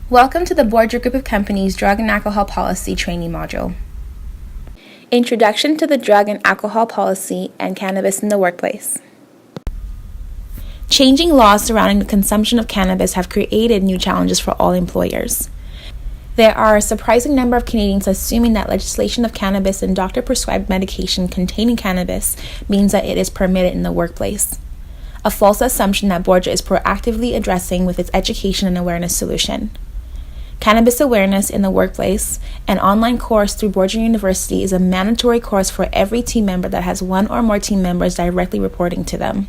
Welcome to the Borger Group of Companies Drug and Alcohol Policy Training Module. Introduction to the Drug and Alcohol Policy and Cannabis in the Workplace. Changing laws surrounding the consumption of cannabis have created new challenges for all employers. There are a surprising number of Canadians assuming that legislation of cannabis and doctor-prescribed medication containing cannabis means that it is permitted in the workplace. A false assumption that Borger is proactively addressing with its education and awareness solution. Cannabis Awareness in the Workplace, an online course through Borger University, is a mandatory course for every team member that has one or more team members directly reporting to them.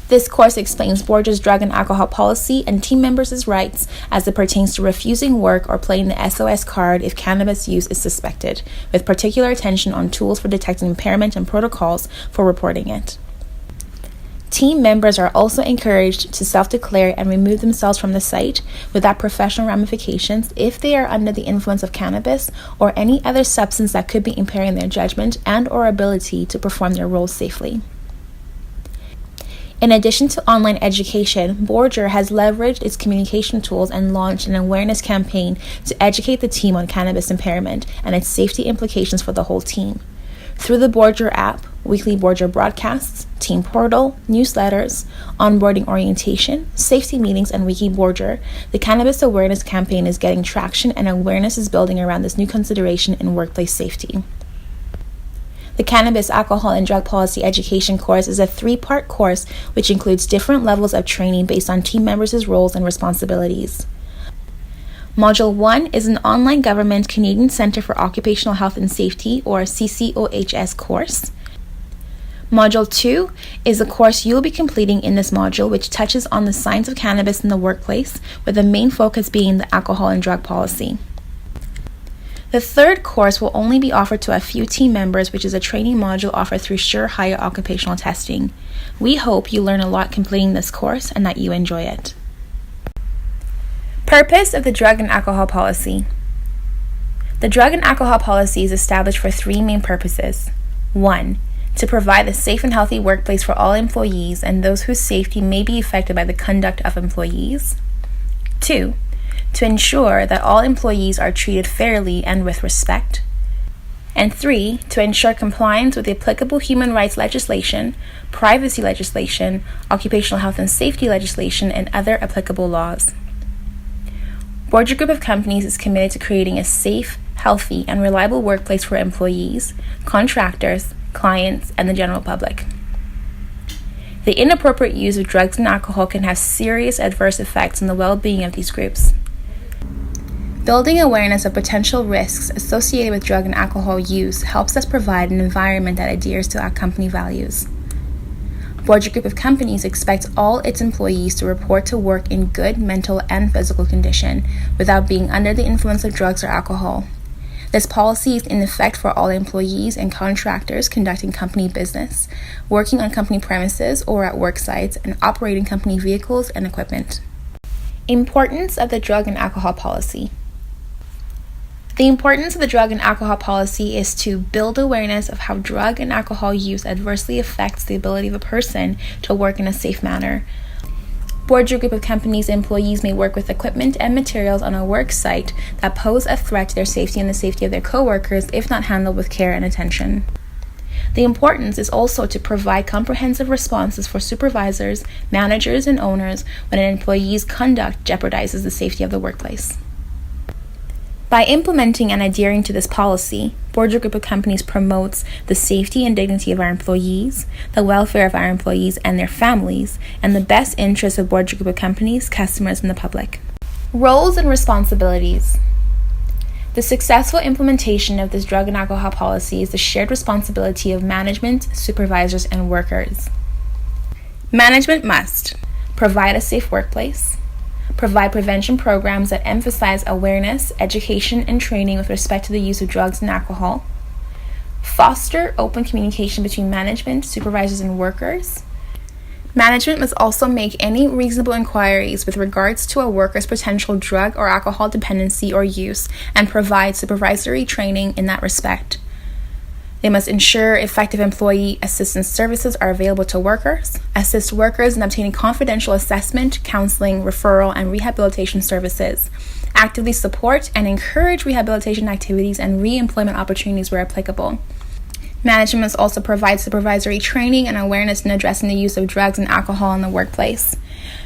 This course explains Borger's drug and alcohol policy and team members' rights as it pertains to refusing work or playing the SOS card if cannabis use is suspected, with particular attention on tools for detecting impairment and protocols for reporting it. Team members are also encouraged to self-declare and remove themselves from the site without professional ramifications if they are under the influence of cannabis or any other substance that could be impairing their judgment and or ability to perform their roles safely. In addition to online education, Borger has leveraged its communication tools and launched an awareness campaign to educate the team on cannabis impairment and its safety implications for the whole team. Through the Borger app, weekly Borger broadcasts, team portal, newsletters, onboarding orientation, safety meetings, and Wiki Borger, the cannabis awareness campaign is getting traction and awareness is building around this new consideration in workplace safety. The Cannabis, Alcohol, and Drug Policy Education course is a 3-part course which includes different levels of training based on team members' roles and responsibilities. Module 1 is an online government Canadian Centre for Occupational Health and Safety, or CCOHS course. Module 2 is a course you will be completing in this module which touches on the science of cannabis in the workplace, with the main focus being the alcohol and drug policy. The third course will only be offered to a few team members, which is a training module offered through Sure Hire Occupational Testing. We hope you learn a lot completing this course and that you enjoy it. Purpose of the Drug and Alcohol Policy. The Drug and Alcohol Policy is established for 3 main purposes. 1. To provide a safe and healthy workplace for all employees and those whose safety may be affected by the conduct of employees. 2. To ensure that all employees are treated fairly and with respect. And 3. To ensure compliance with the applicable human rights legislation, privacy legislation, occupational health and safety legislation, and other applicable laws. Borger Group of Companies is committed to creating a safe, healthy, and reliable workplace for employees, contractors, clients, and the general public. The inappropriate use of drugs and alcohol can have serious adverse effects on the well-being of these groups. Building awareness of potential risks associated with drug and alcohol use helps us provide an environment that adheres to our company values. Borger Group of Companies expects all its employees to report to work in good mental and physical condition without being under the influence of drugs or alcohol. This policy is in effect for all employees and contractors conducting company business, working on company premises or at work sites, and operating company vehicles and equipment. Importance of the Drug and Alcohol Policy. The importance of the drug and alcohol policy is to build awareness of how drug and alcohol use adversely affects the ability of a person to work in a safe manner. Borger Group of Companies employees may work with equipment and materials on a work site that pose a threat to their safety and the safety of their coworkers if not handled with care and attention. The importance is also to provide comprehensive responses for supervisors, managers, and owners when an employee's conduct jeopardizes the safety of the workplace. By implementing and adhering to this policy, Borger Group of Companies promotes the safety and dignity of our employees, the welfare of our employees and their families, and the best interests of Borger Group of Companies, customers, and the public. Roles and responsibilities. The successful implementation of this drug and alcohol policy is the shared responsibility of management, supervisors, and workers. Management must provide a safe workplace, provide prevention programs that emphasize awareness, education, and training with respect to the use of drugs and alcohol, foster open communication between management, supervisors, and workers. Management must also make any reasonable inquiries with regards to a worker's potential drug or alcohol dependency or use and provide supervisory training in that respect. They must ensure effective employee assistance services are available to workers, assist workers in obtaining confidential assessment, counseling, referral, and rehabilitation services, actively support and encourage rehabilitation activities and re-employment opportunities where applicable. Management must also provide supervisory training and awareness in addressing the use of drugs and alcohol in the workplace.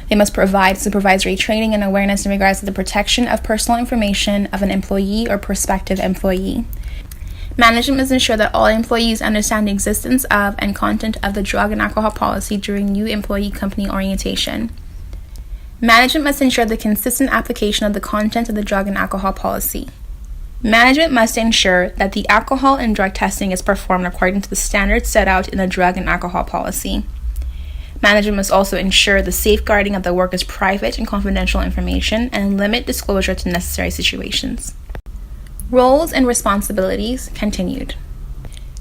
They must provide supervisory training and awareness in regards to the protection of personal information of an employee or prospective employee. Management must ensure that all employees understand the existence of and content of the drug and alcohol policy during new employee company orientation. Management must ensure the consistent application of the content of the drug and alcohol policy. Management must ensure that the alcohol and drug testing is performed according to the standards set out in the drug and alcohol policy. Management must also ensure the safeguarding of the workers' private and confidential information and limit disclosure to necessary situations. Roles and responsibilities continued.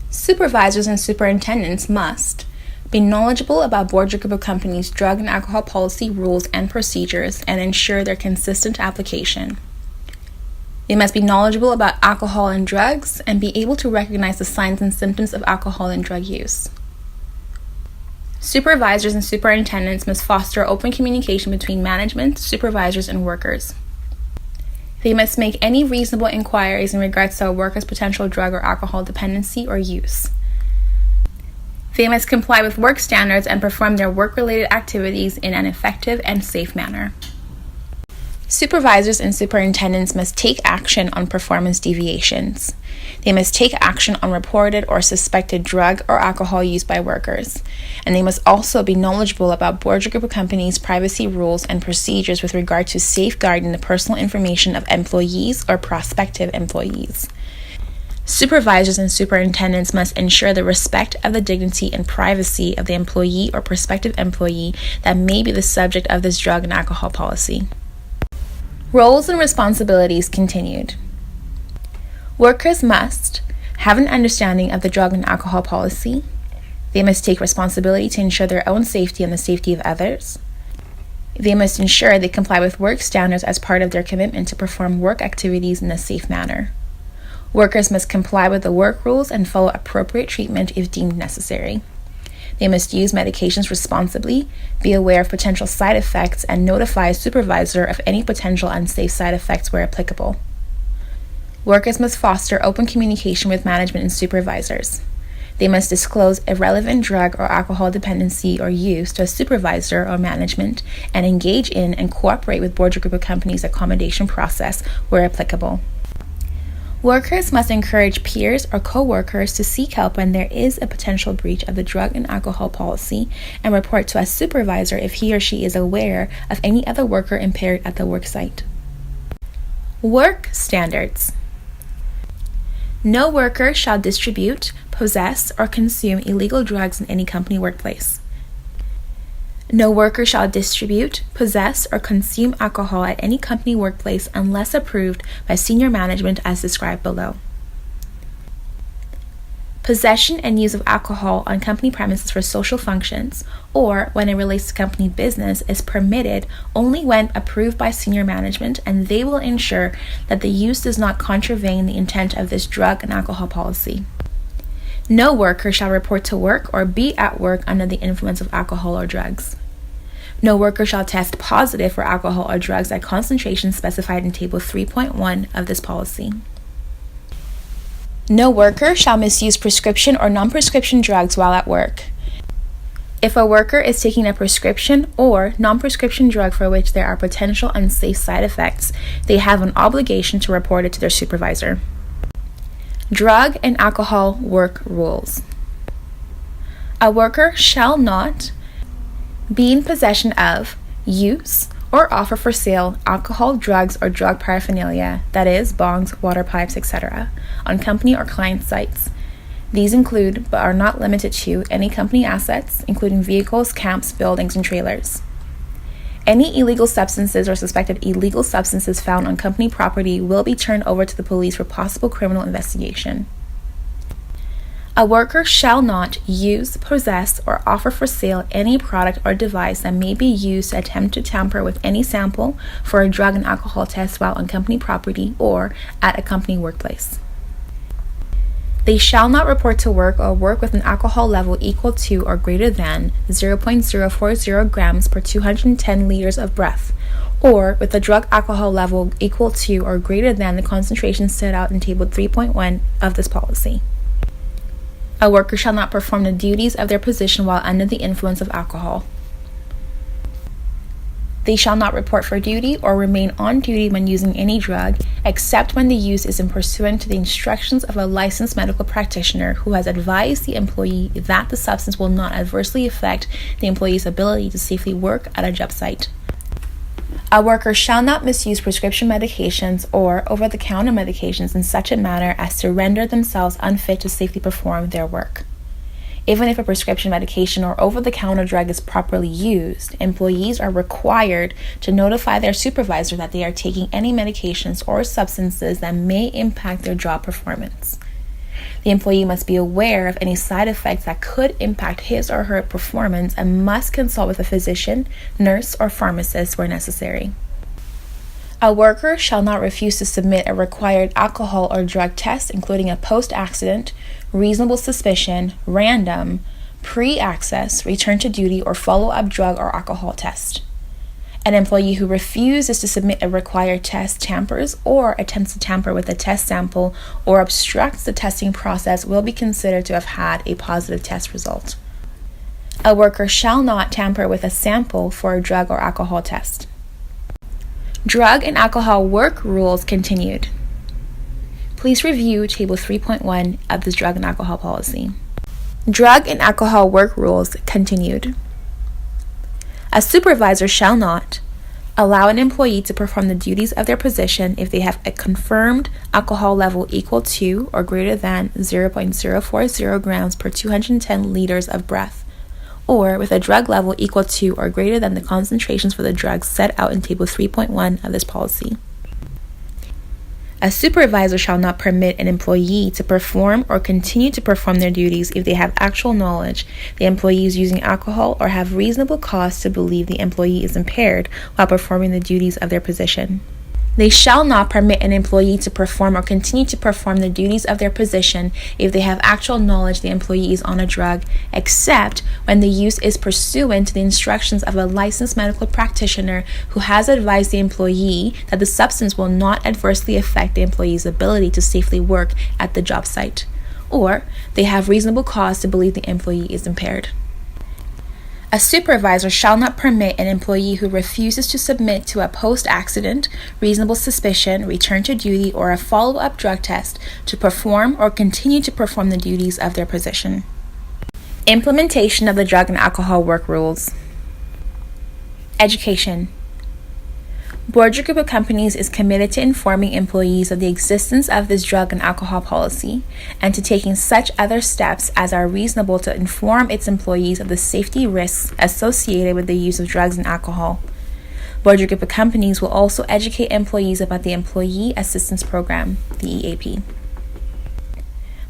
Supervisors and superintendents must be knowledgeable about Borgia Group of Companies' drug and alcohol policy rules and procedures and ensure their consistent application. They must be knowledgeable about alcohol and drugs and be able to recognize the signs and symptoms of alcohol and drug use. Supervisors and superintendents must foster open communication between management, supervisors, and workers. They must make any reasonable inquiries in regards to a worker's potential drug or alcohol dependency or use. They must comply with work standards and perform their work-related activities in an effective and safe manner. Supervisors and superintendents must take action on performance deviations. They must take action on reported or suspected drug or alcohol use by workers. And they must also be knowledgeable about Borgia Group of Companies' privacy rules and procedures with regard to safeguarding the personal information of employees or prospective employees. Supervisors and superintendents must ensure the respect of the dignity and privacy of the employee or prospective employee that may be the subject of this drug and alcohol policy. Roles and responsibilities continued. Workers must have an understanding of the drug and alcohol policy. They must take responsibility to ensure their own safety and the safety of others. They must ensure they comply with work standards as part of their commitment to perform work activities in a safe manner. Workers must comply with the work rules and follow appropriate treatment if deemed necessary. They must use medications responsibly, be aware of potential side effects, and notify a supervisor of any potential unsafe side effects where applicable. Workers must foster open communication with management and supervisors. They must disclose irrelevant drug or alcohol dependency or use to a supervisor or management and engage in and cooperate with Borgia Group of Companies' accommodation process where applicable. Workers must encourage peers or co-workers to seek help when there is a potential breach of the drug and alcohol policy and report to a supervisor if he or she is aware of any other worker impaired at the work site. Work standards. No worker shall distribute, possess, or consume illegal drugs in any company workplace. No worker shall distribute, possess, or consume alcohol at any company workplace unless approved by senior management as described below. Possession and use of alcohol on company premises for social functions, or when it relates to company business, is permitted only when approved by senior management, and they will ensure that the use does not contravene the intent of this drug and alcohol policy. No worker shall report to work or be at work under the influence of alcohol or drugs. No worker shall test positive for alcohol or drugs at concentrations specified in Table 3.1 of this policy. No worker shall misuse prescription or non-prescription drugs while at work. If a worker is taking a prescription or non-prescription drug for which there are potential unsafe side effects, they have an obligation to report it to their supervisor. Drug and alcohol work rules. A worker shall not be in possession of, use, or offer for sale alcohol, drugs, or drug paraphernalia, that is, bongs, water pipes, etc., on company or client sites. These include, but are not limited to, any company assets, including vehicles, camps, buildings, and trailers. Any illegal substances or suspected illegal substances found on company property will be turned over to the police for possible criminal investigation. A worker shall not use, possess, or offer for sale any product or device that may be used to attempt to tamper with any sample for a drug and alcohol test while on company property or at a company workplace. They shall not report to work or work with an alcohol level equal to or greater than 0.040 grams per 210 liters of breath, or with a drug alcohol level equal to or greater than the concentration set out in Table 3.1 of this policy. A worker shall not perform the duties of their position while under the influence of alcohol. They shall not report for duty or remain on duty when using any drug, except when the use is in pursuant to the instructions of a licensed medical practitioner who has advised the employee that the substance will not adversely affect the employee's ability to safely work at a job site. A worker shall not misuse prescription medications or over-the-counter medications in such a manner as to render themselves unfit to safely perform their work. Even if a prescription medication or over-the-counter drug is properly used, employees are required to notify their supervisor that they are taking any medications or substances that may impact their job performance. The employee must be aware of any side effects that could impact his or her performance and must consult with a physician, nurse, or pharmacist where necessary. A worker shall not refuse to submit a required alcohol or drug test, including a post-accident, reasonable suspicion, random, pre-access, return to duty, or follow-up drug or alcohol test. An employee who refuses to submit a required test, tampers, or attempts to tamper with a test sample, or obstructs the testing process will be considered to have had a positive test result. A worker shall not tamper with a sample for a drug or alcohol test. Drug and alcohol work rules continued. Please review Table 3.1 of this drug and alcohol policy. Drug and alcohol work rules continued. A supervisor shall not allow an employee to perform the duties of their position if they have a confirmed alcohol level equal to or greater than 0.040 grams per 210 liters of breath, or with a drug level equal to or greater than the concentrations for the drugs set out in Table 3.1 of this policy. A supervisor shall not permit an employee to perform or continue to perform their duties if they have actual knowledge the employee is using alcohol or have reasonable cause to believe the employee is impaired while performing the duties of their position. They shall not permit an employee to perform or continue to perform the duties of their position if they have actual knowledge the employee is on a drug, except when the use is pursuant to the instructions of a licensed medical practitioner who has advised the employee that the substance will not adversely affect the employee's ability to safely work at the job site, or they have reasonable cause to believe the employee is impaired. A supervisor shall not permit an employee who refuses to submit to a post-accident, reasonable suspicion, return to duty, or a follow-up drug test to perform or continue to perform the duties of their position. Implementation of the drug and alcohol work rules. Education. Borger Group of Companies is committed to informing employees of the existence of this drug and alcohol policy and to taking such other steps as are reasonable to inform its employees of the safety risks associated with the use of drugs and alcohol. Borger Group of Companies will also educate employees about the Employee Assistance Program, the EAP.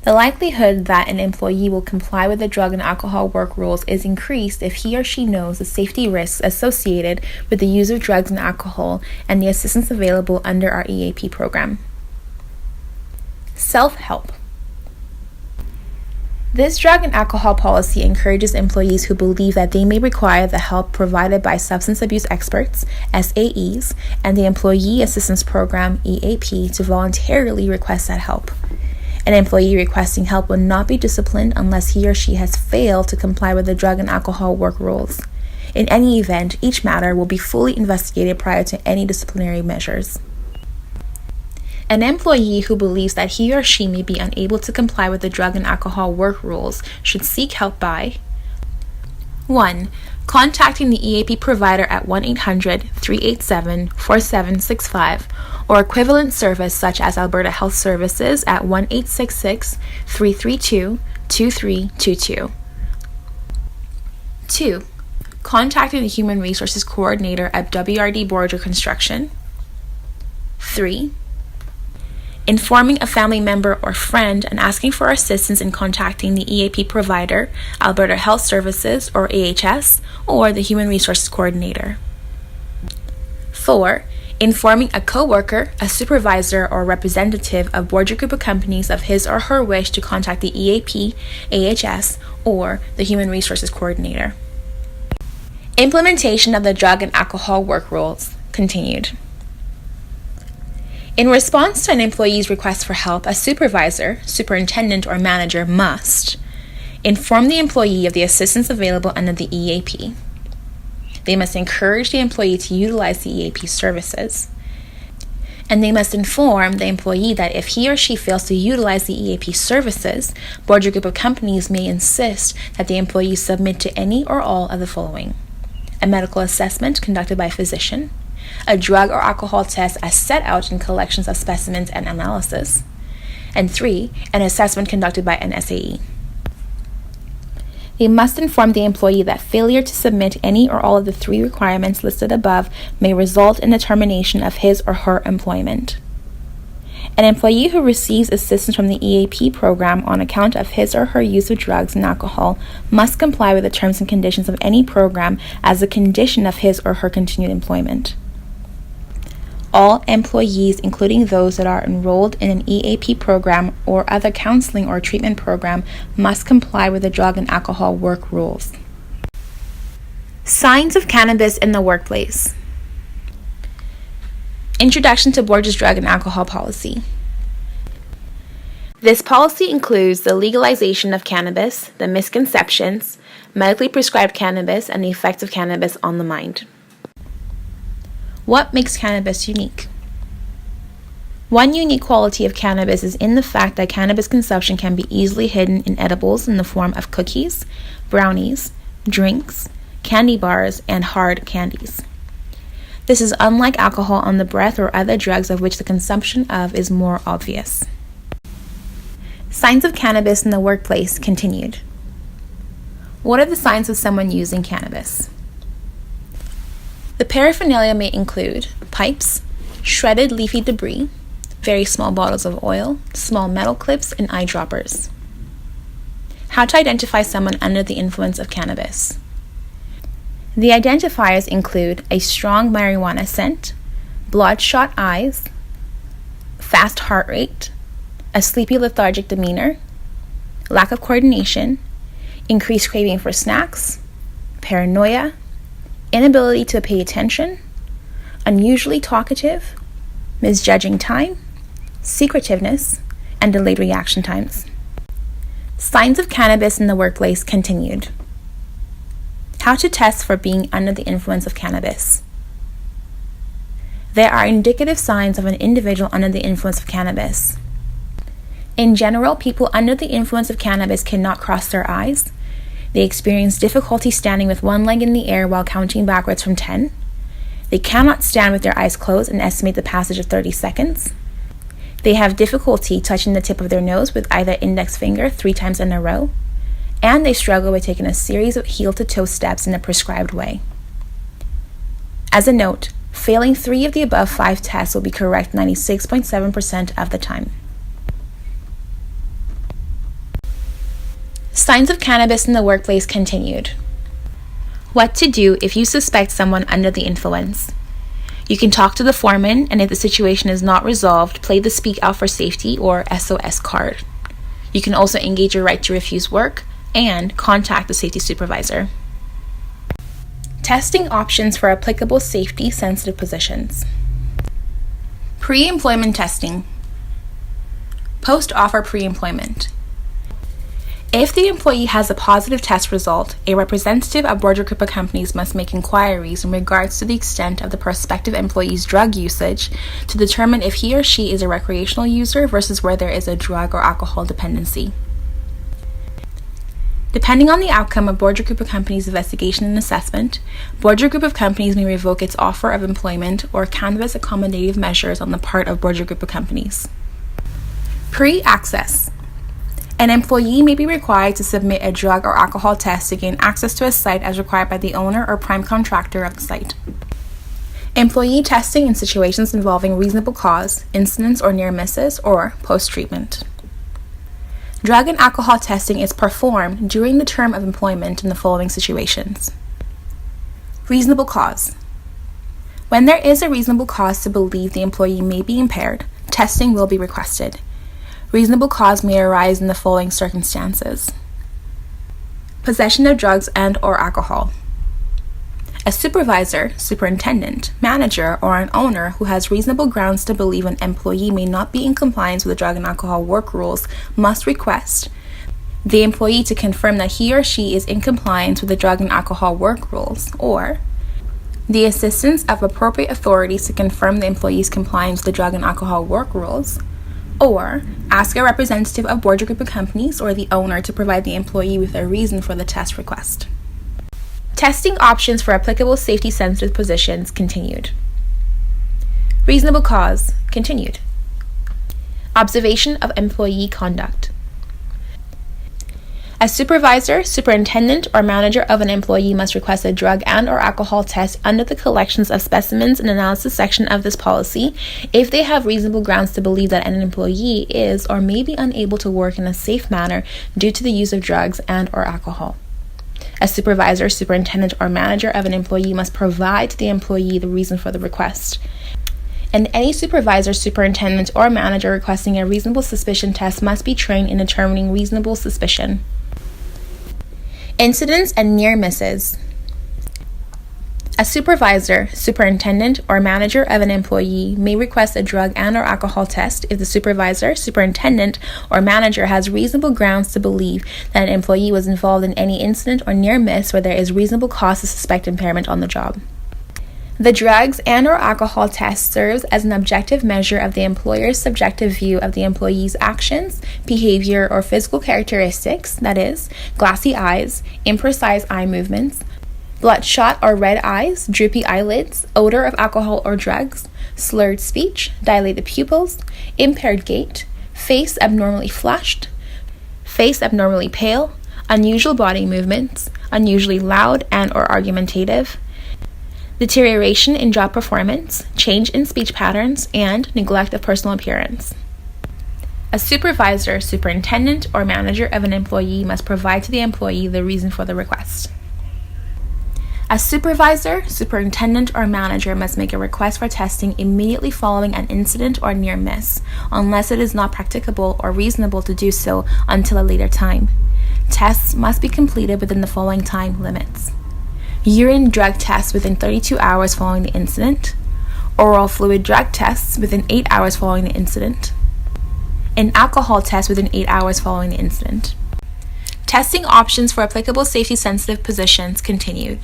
The likelihood that an employee will comply with the drug and alcohol work rules is increased if he or she knows the safety risks associated with the use of drugs and alcohol and the assistance available under our EAP program. Self-help. This drug and alcohol policy encourages employees who believe that they may require the help provided by substance abuse experts, SAEs, and the Employee Assistance Program, EAP, to voluntarily request that help. An employee requesting help will not be disciplined unless he or she has failed to comply with the drug and alcohol work rules. In any event, each matter will be fully investigated prior to any disciplinary measures. An employee who believes that he or she may be unable to comply with the drug and alcohol work rules should seek help by 1. Contacting the EAP provider at 1-800-387-4765 or equivalent service such as Alberta Health Services at 1-866-332-2322. 2. Contacting the Human Resources Coordinator at WRD Borger Construction. 3. Informing a family member or friend and asking for assistance in contacting the EAP provider, Alberta Health Services or AHS, or the Human Resources Coordinator. 4. informing a coworker, a supervisor, or representative of Border Group of Companies of his or her wish to contact the EAP, AHS, or the Human Resources Coordinator. Implementation of the drug and alcohol work rules continued. In response to an employee's request for help, a supervisor, superintendent, or manager must inform the employee of the assistance available under the EAP. They must encourage the employee to utilize the EAP services. And they must inform the employee that if he or she fails to utilize the EAP services, Border Group of Companies may insist that the employee submit to any or all of the following: a medical assessment conducted by a physician, a drug or alcohol test as set out in collections of specimens and analysis, and 3, an assessment conducted by an SAE. They must inform the employee that failure to submit any or all of the 3 requirements listed above may result in the termination of his or her employment. An employee who receives assistance from the EAP program on account of his or her use of drugs and alcohol must comply with the terms and conditions of any program as a condition of his or her continued employment. All employees, including those that are enrolled in an EAP program or other counseling or treatment program, must comply with the drug and alcohol work rules. Signs of cannabis in the workplace. Introduction to Borger's drug and alcohol policy. This policy includes the legalization of cannabis, the misconceptions, medically prescribed cannabis, and the effects of cannabis on the mind. What makes cannabis unique? One unique quality of cannabis is in the fact that cannabis consumption can be easily hidden in edibles in the form of cookies, brownies, drinks, candy bars, and hard candies. This is unlike alcohol on the breath or other drugs of which the consumption of is more obvious. Signs of cannabis in the workplace continued. What are the signs of someone using cannabis? The paraphernalia may include pipes, shredded leafy debris, very small bottles of oil, small metal clips, and eyedroppers. How to identify someone under the influence of cannabis. The identifiers include a strong marijuana scent, bloodshot eyes, fast heart rate, a sleepy lethargic demeanor, lack of coordination, increased craving for snacks, paranoia, inability to pay attention, unusually talkative, misjudging time, secretiveness, and delayed reaction times. Signs of cannabis in the workplace continued. How to test for being under the influence of cannabis. There are indicative signs of an individual under the influence of cannabis. In general, people under the influence of cannabis cannot cross their eyes. They experience difficulty standing with one leg in the air while counting backwards from 10. They cannot stand with their eyes closed and estimate the passage of 30 seconds. They have difficulty touching the tip of their nose with either index finger 3 times in a row. And they struggle with taking a series of heel-to-toe steps in a prescribed way. As a note, failing 3 of the above 5 tests will be correct 96.7% of the time. Signs of cannabis in the workplace continued. What to do if you suspect someone under the influence. You can talk to the foreman, and if the situation is not resolved, play the Speak Out for Safety or SOS card. You can also engage your right to refuse work and contact the safety supervisor. Testing options for applicable safety-sensitive positions. Pre-employment testing. Post-offer pre-employment. If the employee has a positive test result, a representative of Border Group of Companies must make inquiries in regards to the extent of the prospective employee's drug usage to determine if he or she is a recreational user versus where there is a drug or alcohol dependency. Depending on the outcome of Border Group of Companies' investigation and assessment, Border Group of Companies may revoke its offer of employment or canvass accommodative measures on the part of Border Group of Companies. Pre-access. An employee may be required to submit a drug or alcohol test to gain access to a site as required by the owner or prime contractor of the site. Employee testing in situations involving reasonable cause, incidents or near misses, or post-treatment. Drug and alcohol testing is performed during the term of employment in the following situations. Reasonable cause. When there is a reasonable cause to believe the employee may be impaired, testing will be requested. Reasonable cause may arise in the following circumstances. Possession of drugs and/or alcohol. A supervisor, superintendent, manager, or an owner who has reasonable grounds to believe an employee may not be in compliance with the drug and alcohol work rules must request the employee to confirm that he or she is in compliance with the drug and alcohol work rules, or the assistance of appropriate authorities to confirm the employee's compliance with the drug and alcohol work rules, or ask a representative of Borgia Group of Companies or the owner to provide the employee with a reason for the test request. Testing options for applicable safety-sensitive positions continued. Reasonable cause continued. Observation of employee conduct. A supervisor, superintendent, or manager of an employee must request a drug and/or alcohol test under the collections of specimens and analysis section of this policy if they have reasonable grounds to believe that an employee is or may be unable to work in a safe manner due to the use of drugs and/or alcohol. A supervisor, superintendent, or manager of an employee must provide to the employee the reason for the request. And any supervisor, superintendent, or manager requesting a reasonable suspicion test must be trained in determining reasonable suspicion. Incidents and near misses. A supervisor, superintendent, or manager of an employee may request a drug and/or alcohol test if the supervisor, superintendent, or manager has reasonable grounds to believe that an employee was involved in any incident or near miss where there is reasonable cause to suspect impairment on the job. The drugs and/or alcohol test serves as an objective measure of the employer's subjective view of the employee's actions, behavior, or physical characteristics, that is, glassy eyes, imprecise eye movements, bloodshot or red eyes, droopy eyelids, odor of alcohol or drugs, slurred speech, dilated pupils, impaired gait, face abnormally flushed, face abnormally pale, unusual body movements, unusually loud and/or argumentative, deterioration in job performance, change in speech patterns, and neglect of personal appearance. A supervisor, superintendent, or manager of an employee must provide to the employee the reason for the request. A supervisor, superintendent, or manager must make a request for testing immediately following an incident or near miss, unless it is not practicable or reasonable to do so until a later time. Tests must be completed within the following time limits: urine drug tests within 32 hours following the incident, oral fluid drug tests within 8 hours following the incident, an alcohol test within 8 hours following the incident. Testing options for applicable safety-sensitive positions continued.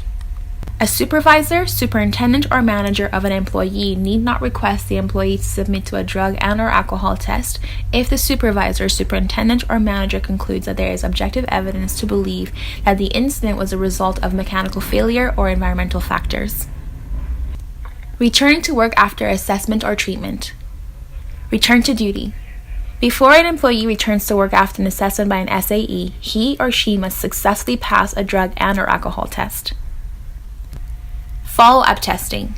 A supervisor, superintendent, or manager of an employee need not request the employee to submit to a drug and/or alcohol test if the supervisor, superintendent, or manager concludes that there is objective evidence to believe that the incident was a result of mechanical failure or environmental factors. Returning to work after assessment or treatment. Return to duty. Before an employee returns to work after an assessment by an SAE, he or she must successfully pass a drug and/or alcohol test. Follow-up testing.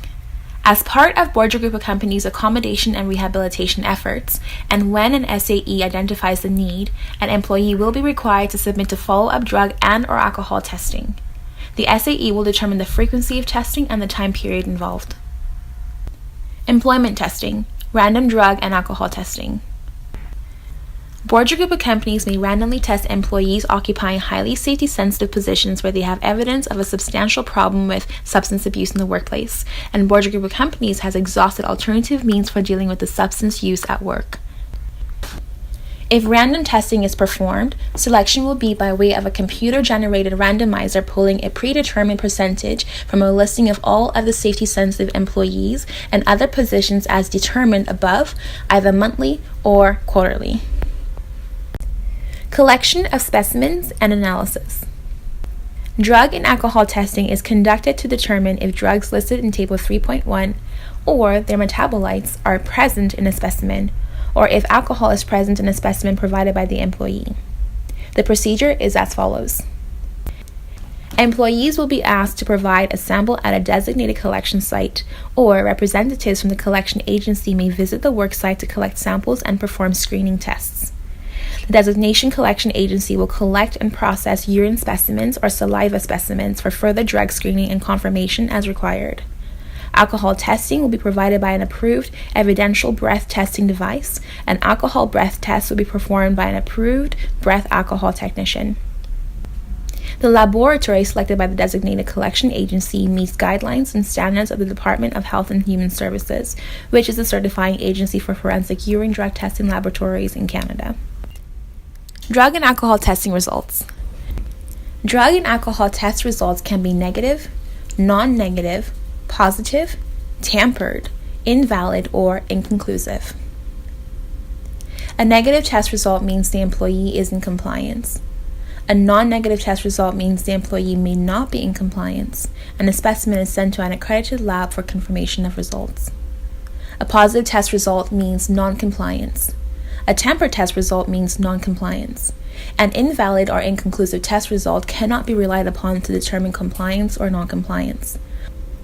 As part of Borgia Group of Companies' accommodation and rehabilitation efforts, and when an SAE identifies the need, an employee will be required to submit to follow-up drug and/or alcohol testing. The SAE will determine the frequency of testing and the time period involved. Employment testing, random drug and alcohol testing. Borgia Group of Companies may randomly test employees occupying highly safety-sensitive positions where they have evidence of a substantial problem with substance abuse in the workplace, and Borgia Group of Companies has exhausted alternative means for dealing with the substance use at work. If random testing is performed, selection will be by way of a computer-generated randomizer pulling a predetermined percentage from a listing of all of the safety-sensitive employees and other positions as determined above, either monthly or quarterly. Collection of specimens and analysis. Drug and alcohol testing is conducted to determine if drugs listed in Table 3.1 or their metabolites are present in a specimen, or if alcohol is present in a specimen provided by the employee. The procedure is as follows. Employees will be asked to provide a sample at a designated collection site, or representatives from the collection agency may visit the work site to collect samples and perform screening tests. The designation collection agency will collect and process urine specimens or saliva specimens for further drug screening and confirmation as required. Alcohol testing will be provided by an approved evidential breath testing device. An alcohol breath test will be performed by an approved breath alcohol technician. The laboratory selected by the designated collection agency meets guidelines and standards of the Department of Health and Human Services, which is the certifying agency for forensic urine drug testing laboratories in Canada. Drug and alcohol testing results. Drug and alcohol test results can be negative, non-negative, positive, tampered, invalid, or inconclusive. A negative test result means the employee is in compliance. A non-negative test result means the employee may not be in compliance, and a specimen is sent to an accredited lab for confirmation of results. A positive test result means non-compliance. A tampered test result means non-compliance. An invalid or inconclusive test result cannot be relied upon to determine compliance or non-compliance.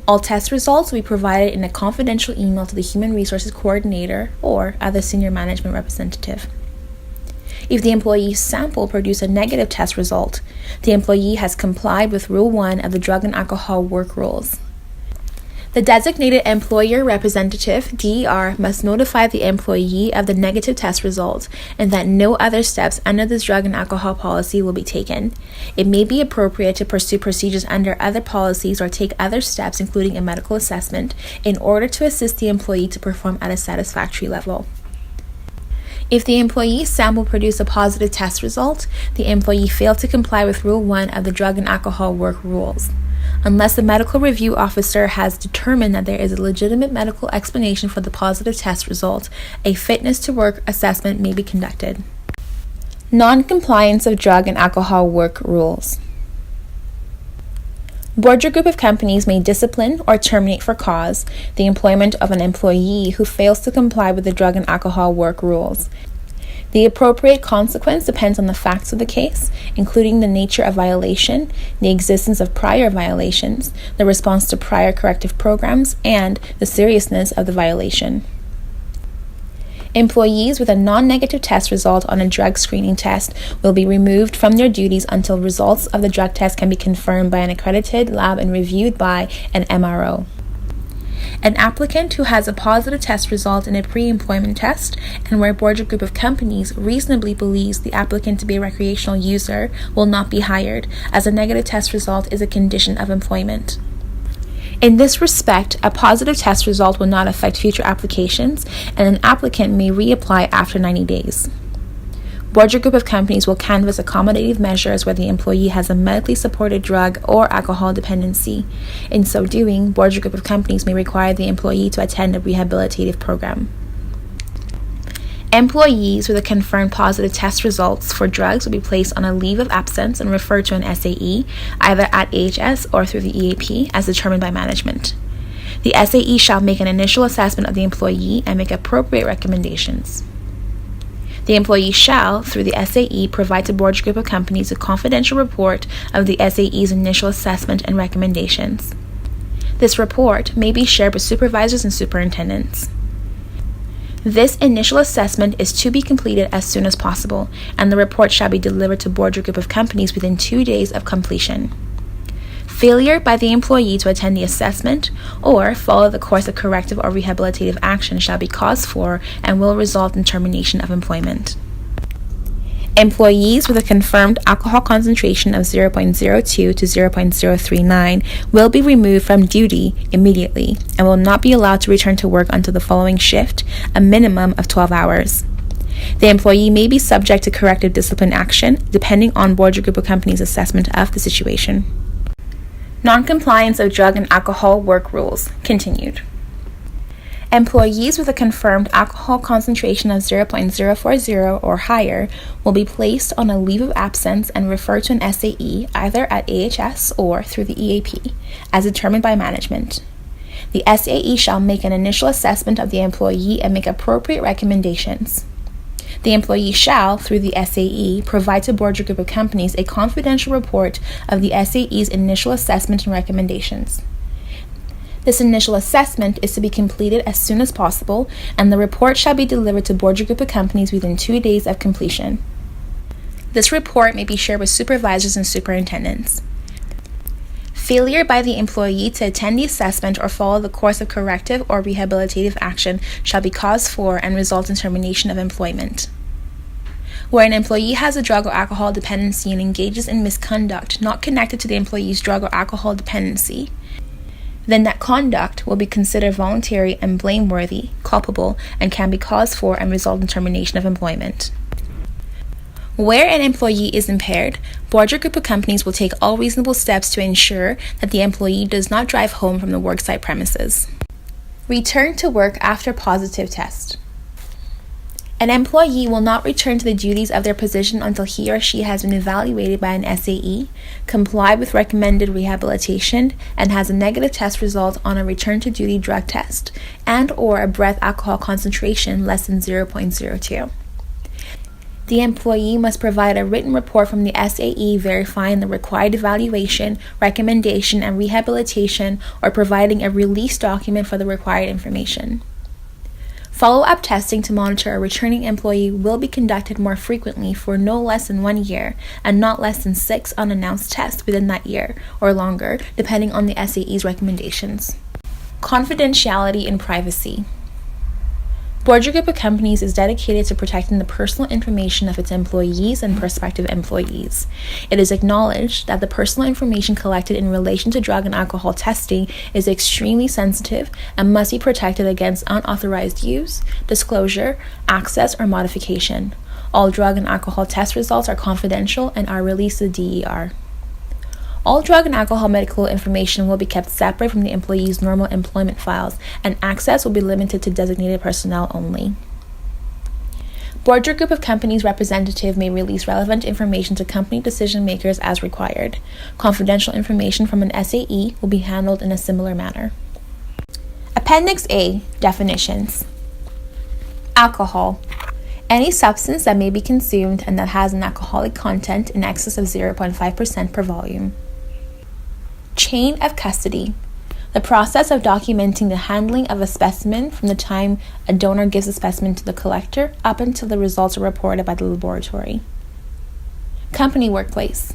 All test results will be provided in a confidential email to the Human Resources Coordinator or other senior management representative. If the employee's sample produced a negative test result, the employee has complied with Rule 1 of the Drug and Alcohol Work Rules. The designated employer representative, DER, must notify the employee of the negative test result and that no other steps under this drug and alcohol policy will be taken. It may be appropriate to pursue procedures under other policies or take other steps, including a medical assessment, in order to assist the employee to perform at a satisfactory level. If the employee's sample produced a positive test result, the employee failed to comply with Rule 1 of the Drug and Alcohol Work Rules. Unless the medical review officer has determined that there is a legitimate medical explanation for the positive test result, a fitness to work assessment may be conducted. Non-compliance of drug and alcohol work rules. Board or group of companies may discipline or terminate for cause the employment of an employee who fails to comply with the drug and alcohol work rules. The appropriate consequence depends on the facts of the case, including the nature of violation, the existence of prior violations, the response to prior corrective programs, and the seriousness of the violation. Employees with a non-negative test result on a drug screening test will be removed from their duties until results of the drug test can be confirmed by an accredited lab and reviewed by an MRO. An applicant who has a positive test result in a pre-employment test and where a board or group of companies reasonably believes the applicant to be a recreational user will not be hired, as a negative test result is a condition of employment. In this respect, a positive test result will not affect future applications, and an applicant may reapply after 90 days. Board or group of companies will canvass accommodative measures where the employee has a medically supported drug or alcohol dependency. In so doing, board or group of companies may require the employee to attend a rehabilitative program. Employees with a confirmed positive test results for drugs will be placed on a leave of absence and referred to an SAE, either at AHS or through the EAP, as determined by management. The SAE shall make an initial assessment of the employee and make appropriate recommendations. The employee shall, through the SAE, provide to board or group of companies a confidential report of the SAE's initial assessment and recommendations. This report may be shared with supervisors and superintendents. This initial assessment is to be completed as soon as possible, and the report shall be delivered to board or group of companies within 2 days of completion. Failure by the employee to attend the assessment or follow the course of corrective or rehabilitative action shall be cause for and will result in termination of employment. Employees with a confirmed alcohol concentration of 0.02 to 0.039 will be removed from duty immediately and will not be allowed to return to work until the following shift, a minimum of 12 hours. The employee may be subject to corrective discipline action depending on board or group of companies' assessment of the situation. Non-compliance of drug and alcohol work rules continued. Employees with a confirmed alcohol concentration of 0.040 or higher will be placed on a leave of absence and referred to an SAE, either at AHS or through the EAP, as determined by management. The SAE shall make an initial assessment of the employee and make appropriate recommendations. The employee shall, through the SAE, provide to board or group of companies a confidential report of the SAE's initial assessment and recommendations. This initial assessment is to be completed as soon as possible, and the report shall be delivered to board or group of companies within 2 days of completion. This report may be shared with supervisors and superintendents. Failure by the employee to attend the assessment or follow the course of corrective or rehabilitative action shall be cause for and result in termination of employment. Where an employee has a drug or alcohol dependency and engages in misconduct not connected to the employee's drug or alcohol dependency, then that conduct will be considered voluntary and blameworthy, culpable, and can be cause for and result in termination of employment. Where an employee is impaired, Borger Group of Companies will take all reasonable steps to ensure that the employee does not drive home from the worksite premises. Return to work after positive test. An employee will not return to the duties of their position until he or she has been evaluated by an SAE, complied with recommended rehabilitation, and has a negative test result on a return-to-duty drug test and/or a breath alcohol concentration less than 0.02. The employee must provide a written report from the SAE verifying the required evaluation, recommendation, and rehabilitation, or providing a release document for the required information. Follow-up testing to monitor a returning employee will be conducted more frequently for no less than 1 year and not less than 6 unannounced tests within that year or longer, depending on the SAE's recommendations. Confidentiality and privacy. Borger Group of Companies is dedicated to protecting the personal information of its employees and prospective employees. It is acknowledged that the personal information collected in relation to drug and alcohol testing is extremely sensitive and must be protected against unauthorized use, disclosure, access, or modification. All drug and alcohol test results are confidential and are released to the DER. All drug and alcohol medical information will be kept separate from the employee's normal employment files, and access will be limited to designated personnel only. Borger Group of Companies representative may release relevant information to company decision makers as required. Confidential information from an SAE will be handled in a similar manner. Appendix A. Definitions. Alcohol. Any substance that may be consumed and that has an alcoholic content in excess of 0.5% per volume. Chain of custody. The process of documenting the handling of a specimen from the time a donor gives a specimen to the collector up until the results are reported by the laboratory. Company workplace.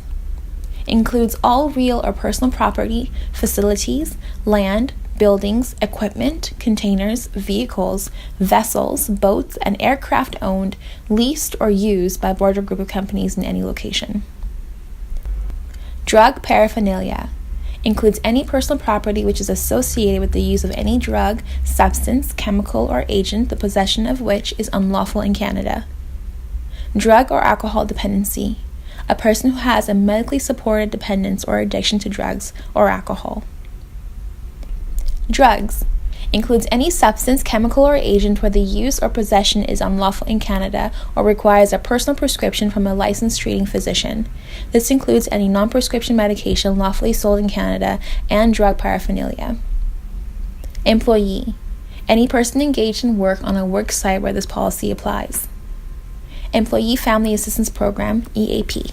Includes all real or personal property, facilities, land, buildings, equipment, containers, vehicles, vessels, boats, and aircraft owned, leased, or used by Borger Group of Companies in any location. Drug paraphernalia. Includes any personal property which is associated with the use of any drug, substance, chemical, or agent, the possession of which is unlawful in Canada. Drug or alcohol dependency. A person who has a medically supported dependence or addiction to drugs or alcohol. Drugs. Includes any substance, chemical, or agent where the use or possession is unlawful in Canada or requires a personal prescription from a licensed treating physician. This includes any non-prescription medication lawfully sold in Canada and drug paraphernalia. Employee. Any person engaged in work on a work site where this policy applies. Employee Family Assistance Program, EAP.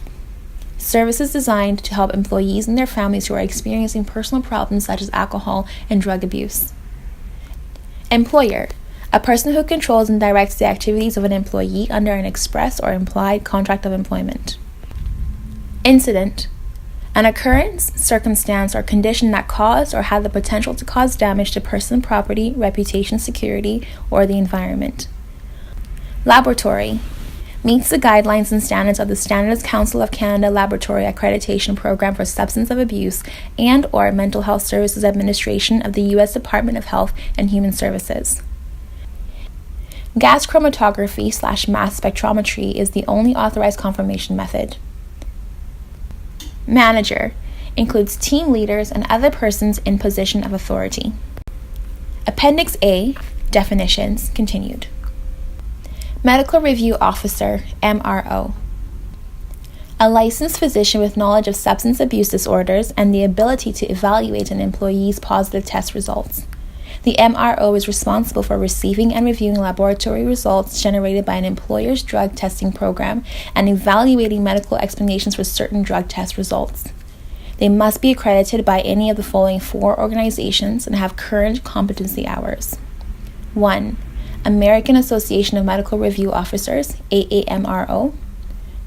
Services designed to help employees and their families who are experiencing personal problems such as alcohol and drug abuse. Employer. A person who controls and directs the activities of an employee under an express or implied contract of employment. Incident. An occurrence, circumstance, or condition that caused or had the potential to cause damage to person, property, reputation, security, or the environment. Laboratory. Meets the guidelines and standards of the Standards Council of Canada Laboratory Accreditation Program for Substance Abuse and/or Mental Health Services Administration of the U.S. Department of Health and Human Services. Gas chromatography/mass spectrometry is the only authorized confirmation method. Manager. Includes team leaders and other persons in position of authority. Appendix A. Definitions. Continued. Medical Review Officer, MRO. A licensed physician with knowledge of substance abuse disorders and the ability to evaluate an employee's positive test results. The MRO is responsible for receiving and reviewing laboratory results generated by an employer's drug testing program and evaluating medical explanations for certain drug test results. They must be accredited by any of the following 4 organizations and have current competency hours. 1. American Association of Medical Review Officers, AAMRO.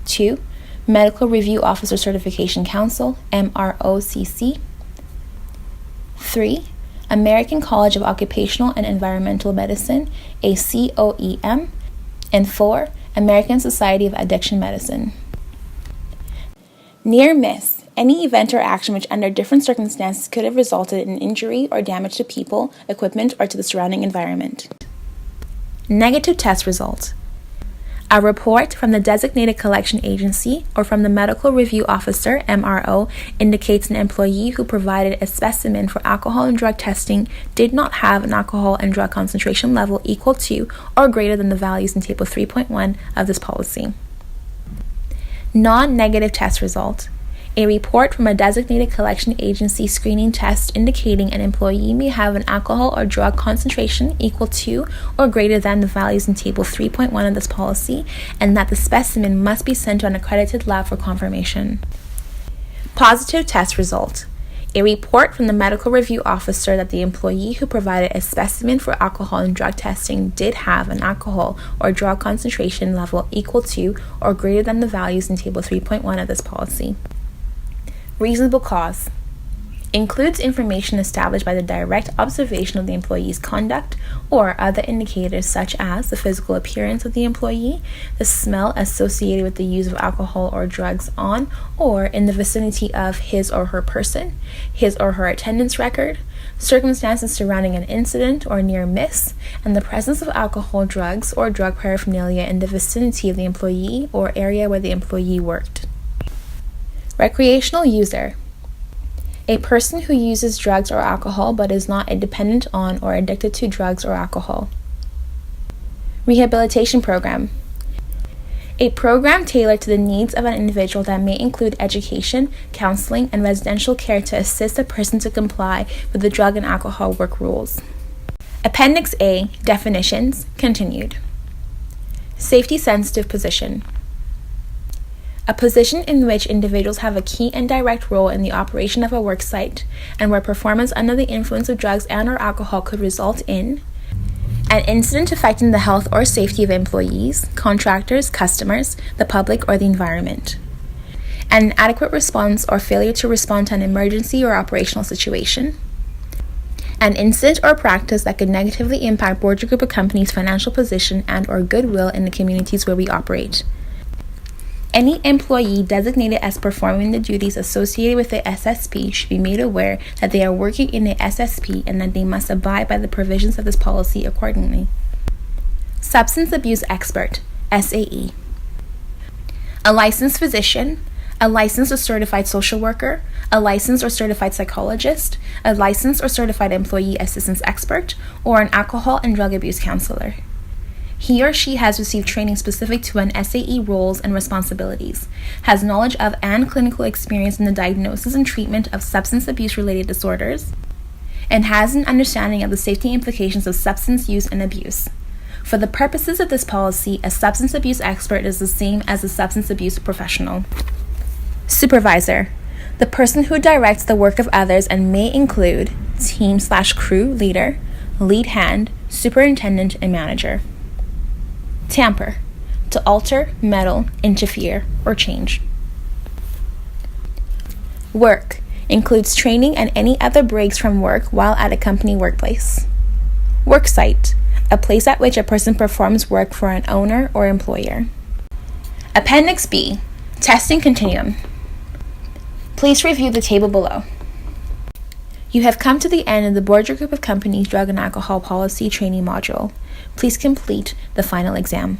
2. Medical Review Officer Certification Council, MROCC. 3. American College of Occupational and Environmental Medicine, ACOEM. And 4. American Society of Addiction Medicine. Near miss. Any event or action which under different circumstances could have resulted in injury or damage to people, equipment, or to the surrounding environment. Negative test result. A report from the designated collection agency or from the medical review officer, MRO, indicates an employee who provided a specimen for alcohol and drug testing did not have an alcohol and drug concentration level equal to or greater than the values in Table 3.1 of this policy. Non-negative test result. A report from a designated collection agency screening test indicating an employee may have an alcohol or drug concentration equal to or greater than the values in Table 3.1 of this policy, and that the specimen must be sent to an accredited lab for confirmation. Positive test result. A report from the medical review officer that the employee who provided a specimen for alcohol and drug testing did have an alcohol or drug concentration level equal to or greater than the values in Table 3.1 of this policy. Reasonable cause. Includes information established by the direct observation of the employee's conduct or other indicators such as the physical appearance of the employee, the smell associated with the use of alcohol or drugs on or in the vicinity of his or her person, his or her attendance record, circumstances surrounding an incident or near miss, and the presence of alcohol, drugs, or drug paraphernalia in the vicinity of the employee or area where the employee worked. Recreational user. A person who uses drugs or alcohol but is not a dependent on or addicted to drugs or alcohol. Rehabilitation program. A program tailored to the needs of an individual that may include education, counseling, and residential care to assist a person to comply with the drug and alcohol work rules. Appendix A, definitions, continued. Safety-sensitive position. A position in which individuals have a key and direct role in the operation of a work site, and where performance under the influence of drugs and/or alcohol could result in an incident affecting the health or safety of employees, contractors, customers, the public, or the environment. An inadequate response or failure to respond to an emergency or operational situation. An incident or practice that could negatively impact Border Group of Companies' financial position and/or goodwill in the communities where we operate. Any employee designated as performing the duties associated with the SSP should be made aware that they are working in the SSP and that they must abide by the provisions of this policy accordingly. Substance abuse expert, SAE. A licensed physician, a licensed or certified social worker, a licensed or certified psychologist, a licensed or certified employee assistance expert, or an alcohol and drug abuse counselor. He or she has received training specific to an SAE roles and responsibilities, has knowledge of and clinical experience in the diagnosis and treatment of substance abuse-related disorders, and has an understanding of the safety implications of substance use and abuse. For the purposes of this policy, a substance abuse expert is the same as a substance abuse professional. Supervisor, the person who directs the work of others and may include team/crew leader, lead hand, superintendent, and manager. Tamper, to alter, meddle, interfere, or change. Work includes training and any other breaks from work while at a company workplace. Worksite, a place at which a person performs work for an owner or employer. Appendix B, testing continuum. Please review the table below. You have come to the end of the Border Group of Companies Drug and Alcohol Policy Training Module. Please complete the final exam.